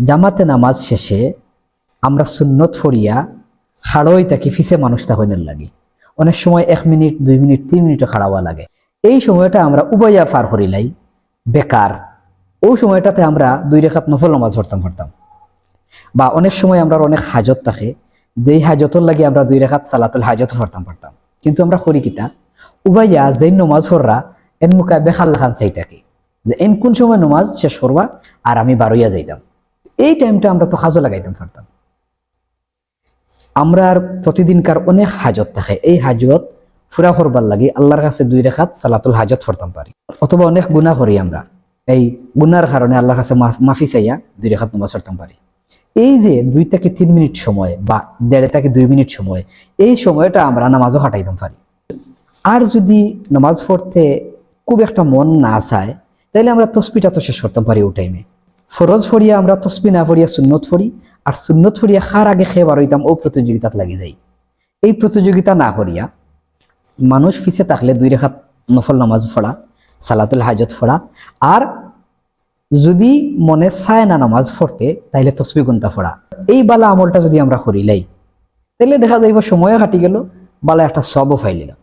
জামাতে নামাজ শেষে আমরা সুন্নত ফরিয়া খাড়োই থাকি ফিসে মানুষটা হইনের লাগে অনেক সময় 1 মিনিট 2 মিনিট 3 মিনিটও খাড়াওয়া লাগে। এই সময়টা আমরা উবাইয়া পার করিলাই বেকার। ওই সময়টাতে আমরা 2 রাকাত নফল নামাজ পড়তাম বা অনেক সময় আমরা অনেক হাজত থাকে, যেই হাজতর লাগে আমরা 2 রাকাত সালাতুল হাজত পড়তাম। কিন্তু আমরা করি কিতা উবাইয়া যেই নমাজ পড়রা এন মুখা বেখাল খান চাই থাকি যে এন কোন সময় নমাজ শেষ করবা আর আমি বারোইয়া যাইতাম। এই টাইমটা আমরা তো হাজো লাগাইতাম পারতাম। আমরা আর প্রতিদিনকার অনেক হাজত থাকে, এই হাজত ফুরা করবার লাগে আল্লাহর কাছে 2 রাকাত সালাতুল হাজত পড়তাম পারি। অথবা অনেক গুনাহ করি আমরা, এই গুনার কারণে আল্লাহর কাছে মাফি চাইয়া 2 রাকাত নামাজ পড়তাম পারি। এই যে 2 থেকে 3 মিনিট সময় বা 1.5 থেকে 2 মিনিট সময়, এই সময়টা আমরা নামাজও কাটাইতাম পারি। আর যদি নামাজ পড়তে খুব একটা মন না চায় তাহলে আমরা তসবিটা তো শেষ করতাম পারি। ও টাইমে ফরজ ফরিয়া আমরা তসবি না ফরিয়া সুন্নত ফরি, আর সুন্নত ফরিয়া খার আগে খেয়ে বারোইতাম ও প্রতিযোগিতাত লাগি যাই। এই প্রতিযোগিতা না করিয়া মানুষ পিছে থাকলে 2 রাকাত নফল নামাজ পড়া, সালাতুল হাজত পড়া, আর যদি মনে চায় না নামাজ পড়তে তাইলে তসবি গুনতা পড়া। এই বালা আমলটা যদি আমরা করিলাই তাহলে দেখা যাইব সময়ও কাটি গেল, বালা একটা সবও ফাইলিলাম।